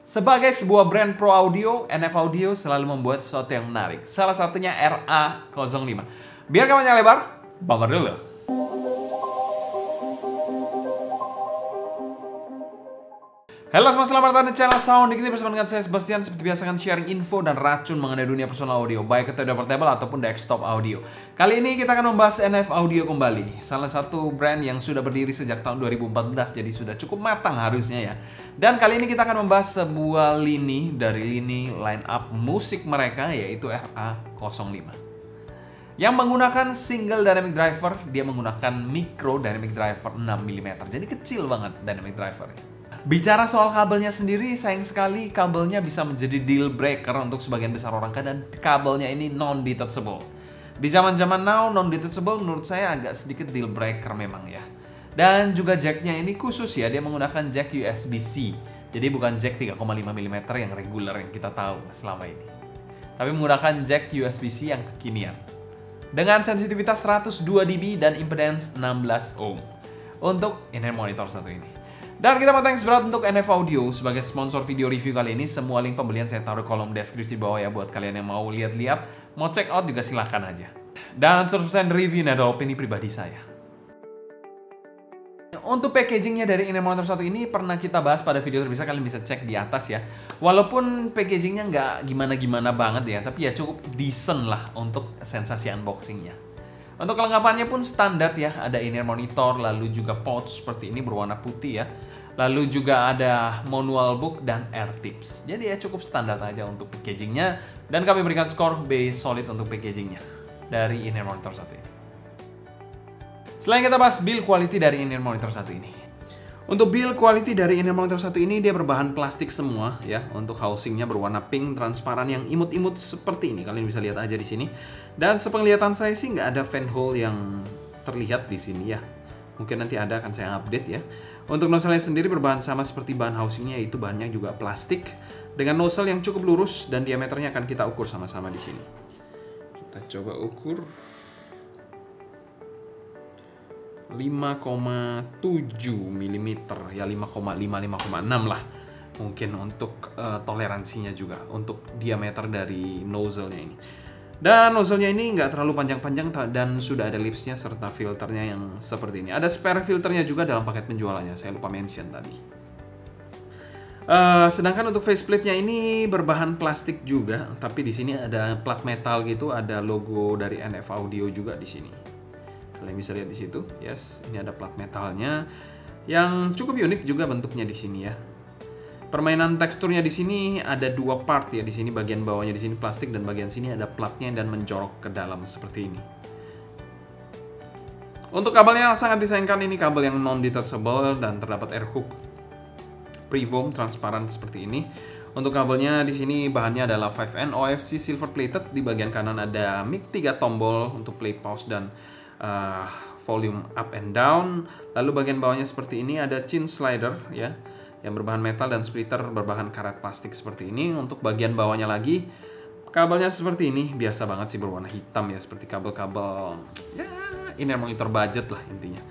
Sebagai sebuah brand pro audio, NF Audio selalu membuat sesuatu yang menarik. Salah satunya RA05. Biar kamarnya lebar, bumper dulu. Halo semua, selamat datang di channel Sound Dikit bersama dengan saya Sebastian. Seperti biasa akan sharing info dan racun mengenai dunia personal audio, baik itu portable ataupun desktop audio. Kali ini kita akan membahas NF Audio kembali. Salah satu brand yang sudah berdiri sejak tahun 2014, jadi sudah cukup matang harusnya ya. Dan kali ini kita akan membahas sebuah lini dari lini line up musik mereka, yaitu RA05. Yang menggunakan single dynamic driver, dia menggunakan micro dynamic driver 6mm. Jadi kecil banget dynamic drivernya. Bicara soal kabelnya sendiri, sayang sekali kabelnya bisa menjadi deal breaker untuk sebagian besar orang, dan kabelnya ini non-detachable. Di zaman-zaman now, non-detachable menurut saya agak sedikit deal breaker memang ya. Dan juga jacknya ini khusus ya, dia menggunakan jack USB-C. Jadi bukan jack 3,5mm yang reguler yang kita tahu selama ini. Tapi menggunakan jack USB-C yang kekinian. Dengan sensitivitas 102 dB dan impedance 16 ohm. Untuk in-ear monitor satu ini. Dan kita mau thanks berat untuk NF Audio sebagai sponsor video review kali ini. Semua link pembelian saya taruh kolom deskripsi bawah ya, buat kalian yang mau lihat-lihat, mau check out juga silahkan aja. Dan 100% review ini adalah opini pribadi saya. Untuk packagingnya dari in-ear monitor satu ini pernah kita bahas pada video terbesar, kalian bisa cek di atas ya. Walaupun packagingnya nggak gimana-gimana banget ya, tapi ya cukup decent lah untuk sensasi unboxingnya. Untuk kelengkapannya pun standar ya, ada in-ear monitor, lalu juga pouch seperti ini berwarna putih ya. Lalu juga ada manual book dan air tips. Jadi ya cukup standar aja untuk packagingnya. Dan kami berikan skor B solid untuk packagingnya dari in-ear monitor satu ini. Selain kita bahas build quality dari in-ear monitor satu ini. Untuk build quality dari in-ear monitor satu ini, dia berbahan plastik semua ya. Untuk housingnya berwarna pink transparan yang imut-imut seperti ini. Kalian bisa lihat aja di sini. Dan sepenglihatan saya sih nggak ada fan hole yang terlihat di sini ya. Mungkin nanti ada, akan saya update ya. Untuk nozzle-nya sendiri berbahan sama seperti bahan housingnya, yaitu bahannya juga plastik dengan nozzle yang cukup lurus dan diameternya akan kita ukur sama-sama di sini. Kita coba ukur 5,7 mm ya, 5,6 lah mungkin untuk toleransinya juga untuk diameter dari nozzle-nya ini. Dan nozzle-nya ini nggak terlalu panjang-panjang dan sudah ada lipsnya serta filternya yang seperti ini. Ada spare filternya juga dalam paket penjualannya, saya lupa mention tadi. Sedangkan untuk faceplate-nya ini berbahan plastik juga, tapi di sini ada plat metal gitu, ada logo dari NF Audio juga di sini. Kalian bisa lihat di situ, yes, ini ada plat metalnya yang cukup unik juga bentuknya di sini ya. Permainan teksturnya di sini ada dua part ya, di sini bagian bawahnya di sini plastik dan bagian sini ada platnya dan menjorok ke dalam seperti ini. Untuk kabelnya sangat disayangkan, ini kabel yang non-detachable dan terdapat air hook pre-foam transparan seperti ini. Untuk kabelnya di sini bahannya adalah 5N OFC silver plated. Di bagian kanan ada mic 3 tombol untuk play, pause dan volume up and down. Lalu bagian bawahnya seperti ini ada chin slider ya, yang berbahan metal dan splitter berbahan karet plastik seperti ini. Untuk bagian bawahnya lagi kabelnya seperti ini, biasa banget sih berwarna hitam ya, seperti kabel-kabel ya in-ear monitor budget lah intinya.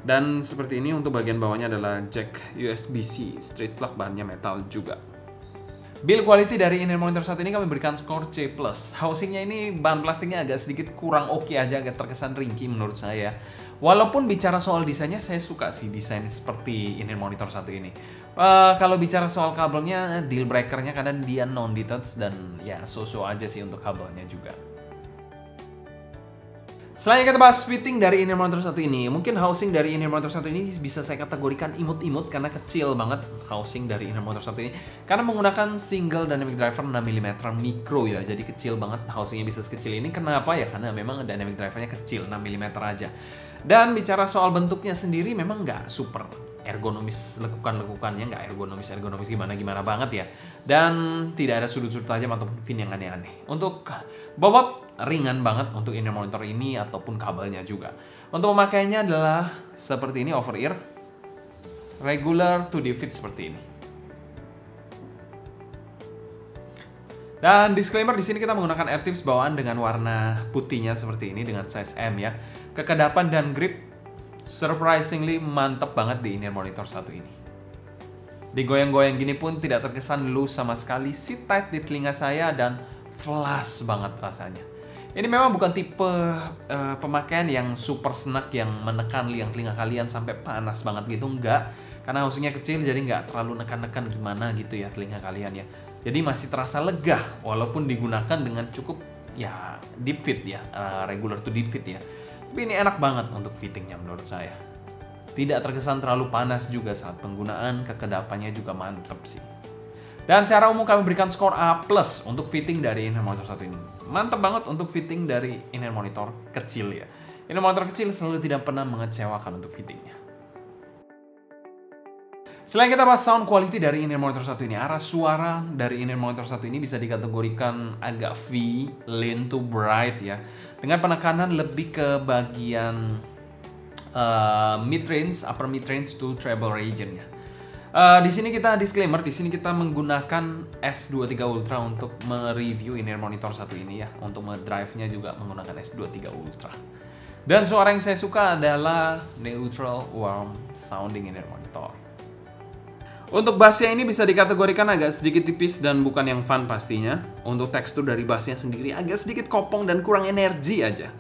Dan seperti ini untuk bagian bawahnya adalah jack USB-C straight plug, bahannya metal juga. Build quality dari in-ear monitor saat ini kami berikan skor C+. Housingnya ini bahan plastiknya agak sedikit kurang oke aja, agak terkesan ringkih menurut saya. Walaupun bicara soal desainnya, saya suka sih desain seperti in-ear monitor satu ini. Kalau bicara soal kabelnya, deal breakernya karena dia non-detach dan ya so-so aja sih untuk kabelnya juga. Selanjutnya kita bahas fitting dari in-ear monitor satu ini. Mungkin housing dari in-ear monitor satu ini bisa saya kategorikan imut-imut karena kecil banget housing dari in-ear monitor satu ini. Karena menggunakan single dynamic driver 6mm micro ya, jadi kecil banget housingnya bisa sekecil ini. Kenapa ya? Karena memang dynamic drivernya kecil, 6mm aja. Dan bicara soal bentuknya sendiri memang nggak super ergonomis, lekukan-lekukannya nggak ergonomis gimana-gimana banget ya. Dan tidak ada sudut-sudut tajam ataupun pin yang aneh-aneh. Untuk bobot ringan banget untuk in-ear monitor ini ataupun kabelnya juga. Untuk pemakaiannya adalah seperti ini, over ear, regular to the fit seperti ini. Dan disclaimer, di sini kita menggunakan air tips bawaan dengan warna putihnya seperti ini dengan size M ya. Kekedapan dan grip surprisingly mantep banget di in-ear monitor satu ini. Digoyang-goyang gini pun tidak terkesan loose sama sekali, sit tight di telinga saya dan flash banget rasanya. Ini memang bukan tipe pemakaian yang super snack yang menekan liang telinga kalian sampai panas banget gitu, enggak. Karena housingnya kecil jadi nggak terlalu nekan-nekan gimana gitu ya telinga kalian ya. Jadi masih terasa lega walaupun digunakan dengan cukup ya deep fit ya, regular to deep fit ya. Tapi ini enak banget untuk fittingnya menurut saya. Tidak terkesan terlalu panas juga saat penggunaan, kekedapannya juga mantep sih. Dan secara umum kami berikan skor A+ untuk fitting dari in-ear monitor satu ini. Mantap banget untuk fitting dari in-ear monitor kecil ya. In-ear monitor kecil selalu tidak pernah mengecewakan untuk fittingnya. Selain kita bahas sound quality dari in-ear monitor satu ini, arah suara dari in-ear monitor satu ini bisa dikategorikan agak V, lean to bright ya. Dengan penekanan lebih ke bagian mid-range, upper mid-range to treble region ya. Di sini kita disclaimer, di sini kita menggunakan S23 Ultra untuk mereview in-ear monitor satu ini ya. Untuk drive-nya juga menggunakan S23 Ultra. Dan suara yang saya suka adalah neutral warm sounding in-ear monitor. Untuk bassnya ini bisa dikategorikan agak sedikit tipis dan bukan yang fun pastinya. Untuk tekstur dari bassnya sendiri agak sedikit kopong dan kurang energi aja.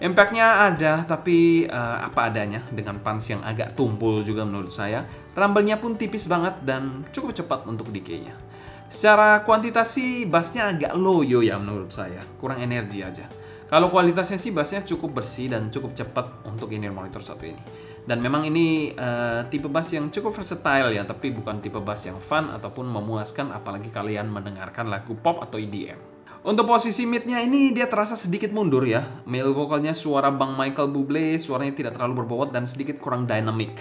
Impact-nya ada, tapi apa adanya dengan punch yang agak tumpul juga menurut saya. Rumble-nya pun tipis banget dan cukup cepat untuk decay-nya. Secara kuantitas sih bassnya agak loyo ya menurut saya, kurang energi aja. Kalau kualitasnya sih bassnya cukup bersih dan cukup cepat untuk in-ear monitor satu ini. Dan memang ini tipe bass yang cukup versatile ya, tapi bukan tipe bass yang fun ataupun memuaskan apalagi kalian mendengarkan lagu pop atau EDM. Untuk posisi mid-nya ini dia terasa sedikit mundur ya. Male vokalnya suara Bang Michael Bublé, suaranya tidak terlalu berbobot dan sedikit kurang dynamic.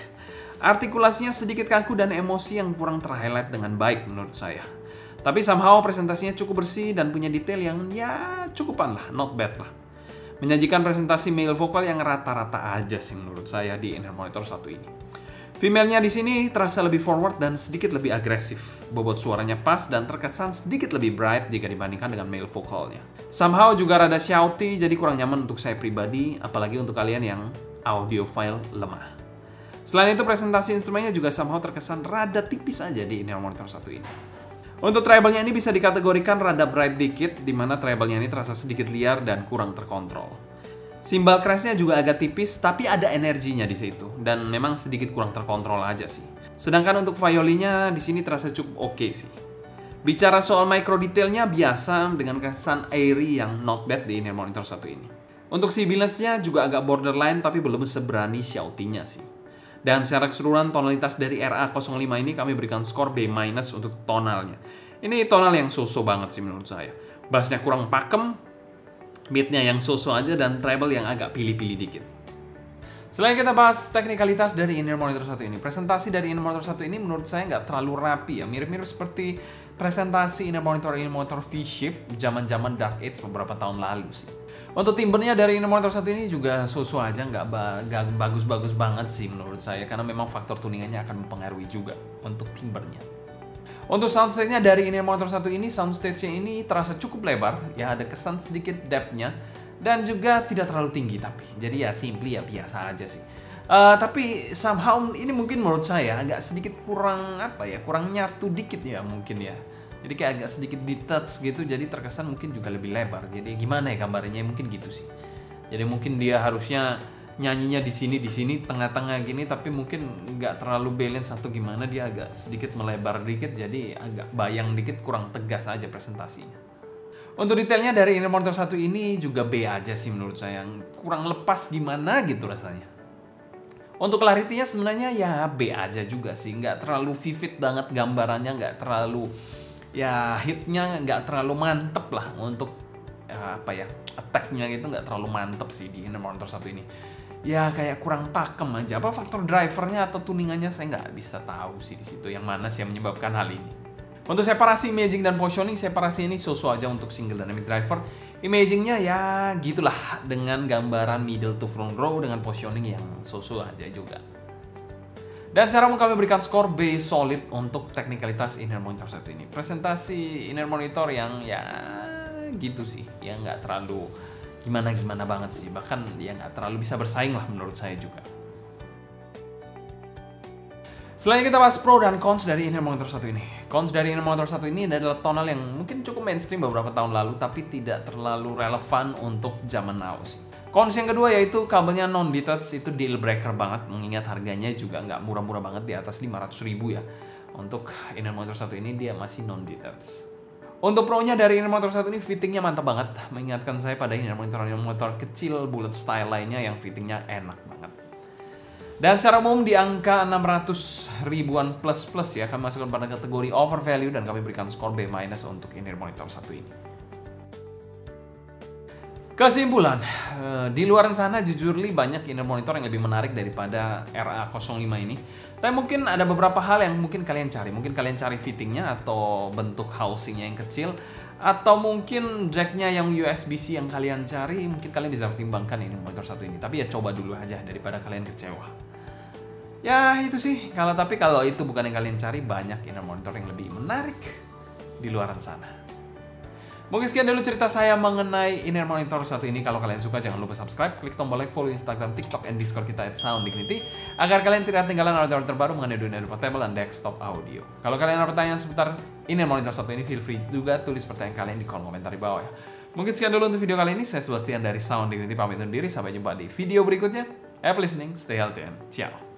Artikulasinya sedikit kaku dan emosi yang kurang terhighlight dengan baik menurut saya. Tapi somehow presentasinya cukup bersih dan punya detail yang ya cukupan lah, not bad lah. Menyajikan presentasi male vokal yang rata-rata aja sih menurut saya di in-ear monitor satu ini. Female-nya di sini terasa lebih forward dan sedikit lebih agresif. Bobot suaranya pas dan terkesan sedikit lebih bright jika dibandingkan dengan male vokalnya. Somehow juga rada shouty, jadi kurang nyaman untuk saya pribadi, apalagi untuk kalian yang audiophile lemah. Selain itu presentasi instrumennya juga somehow terkesan rada tipis aja di in-ear monitor satu ini. Untuk treble-nya ini bisa dikategorikan rada bright dikit, di mana treble-nya ini terasa sedikit liar dan kurang terkontrol. Simbal crash-nya juga agak tipis, tapi ada energinya di situ dan memang sedikit kurang terkontrol aja sih. Sedangkan untuk violinya di sini terasa cukup oke sih. Bicara soal micro detailnya biasa dengan kesan airy yang not bad di in-ear monitor satu ini. Untuk sibilance-nya juga agak borderline tapi belum seberani shouty-nya sih. Dan secara keseluruhan tonalitas dari RA05 ini kami berikan skor B- untuk tonalnya. Ini tonal yang so-so banget sih menurut saya. Bassnya kurang pakem, mid-nya yang so-so aja, dan treble yang agak pilih-pilih dikit. Selain kita bahas teknikalitas dari in-ear monitor satu ini, presentasi dari in-ear monitor satu ini menurut saya nggak terlalu rapi ya. Mirip-mirip seperti presentasi in-ear monitor V-Shape zaman-zaman Dark Age beberapa tahun lalu sih. Untuk timbernya dari in-ear monitor satu ini juga so-so aja, nggak bagus-bagus banget sih menurut saya. Karena memang faktor tuningannya akan mempengaruhi juga untuk timbernya. Untuk soundstage-nya dari in-ear monitor satu ini, soundstage-nya ini terasa cukup lebar, ya ada kesan sedikit depth-nya, dan juga tidak terlalu tinggi tapi. Jadi ya simply ya biasa aja sih. Tapi somehow ini mungkin menurut saya agak sedikit kurang kurang nyatu dikit ya mungkin ya. Jadi kayak agak sedikit detach gitu, jadi terkesan mungkin juga lebih lebar. Jadi gimana ya gambarnya mungkin gitu sih. Jadi mungkin dia harusnya nyanyinya di sini tengah-tengah gini, tapi mungkin nggak terlalu balance atau gimana, dia agak sedikit melebar dikit, jadi agak bayang dikit, kurang tegas aja presentasinya. Untuk detailnya dari in-ear monitor satu ini juga B aja sih menurut saya, kurang lepas gimana gitu rasanya. Untuk clarity-nya sebenarnya ya B aja juga sih, nggak terlalu vivid banget gambarannya, nggak terlalu ya hitnya nggak terlalu mantep lah untuk attack-nya gitu, nggak terlalu mantep sih di in-ear monitor satu ini. Ya kayak kurang pakem aja. Apa faktor drivernya atau tuningannya saya nggak bisa tahu sih di situ yang mana sih yang menyebabkan hal ini. Untuk separasi imaging dan positioning, separasi ini so-so aja untuk single dynamic driver. Imagingnya ya gitulah dengan gambaran middle to front row dengan positioning yang so-so aja juga. Dan secara umum kami berikan skor B solid untuk teknikalitas in-ear monitor satu ini. Presentasi in-ear monitor yang ya gitu sih, yang nggak terlalu gimana-gimana banget sih, bahkan ya nggak terlalu bisa bersaing lah menurut saya juga. Selanjutnya kita bahas pro dan cons dari in-ear monitor satu ini. Cons dari in-ear monitor satu ini adalah tonal yang mungkin cukup mainstream beberapa tahun lalu, tapi tidak terlalu relevan untuk zaman now sih. Cons yang kedua yaitu kabelnya non-detach, itu deal breaker banget, mengingat harganya juga nggak murah-murah banget, di atas 500.000 ya. Untuk in-ear monitor satu ini dia masih non-detach. Untuk pro-nya dari in-ear monitor satu ini, fittingnya mantap banget, mengingatkan saya pada in-ear monitor kecil bullet style lainnya yang fittingnya enak banget. Dan secara umum di angka 600 ribuan plus ya, kami masukkan pada kategori overvalue dan kami berikan skor B- untuk in-ear monitor satu ini. Kesimpulan, di luar sana jujur banyak in-ear monitor yang lebih menarik daripada RA05 ini. Tapi mungkin ada beberapa hal yang mungkin kalian cari. Mungkin kalian cari fittingnya atau bentuk housingnya yang kecil, atau mungkin jacknya yang USB-C yang kalian cari. Mungkin kalian bisa pertimbangkan in-ear monitor satu ini. Tapi ya coba dulu aja daripada kalian kecewa. Ya itu sih, tapi kalau itu bukan yang kalian cari, banyak in-ear monitor yang lebih menarik di luar sana. Mungkin sekian dulu cerita saya mengenai in-ear monitor satu ini. Kalau kalian suka jangan lupa subscribe, klik tombol like, follow Instagram, TikTok, and Discord kita @sounddignity agar kalian tidak ketinggalan update terbaru mengenai dunia portable dan desktop audio. Kalau kalian ada pertanyaan seputar in-ear monitor satu ini, feel free juga tulis pertanyaan kalian di kolom komentar di bawah ya. Mungkin sekian dulu untuk video kali ini. Saya Sebastian dari Sound Dignity pamit undur diri. Sampai jumpa di video berikutnya. Happy listening, stay healthy, and ciao.